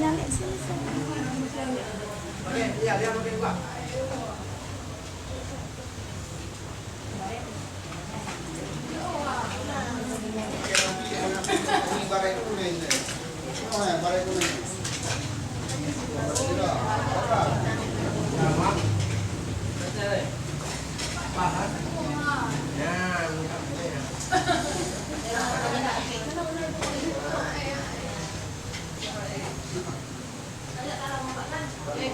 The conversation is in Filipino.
Lali sila sa... Iya, lihat mungkin Pak. Ini barang kuning nih. Oh ya, barang kuning. Ya,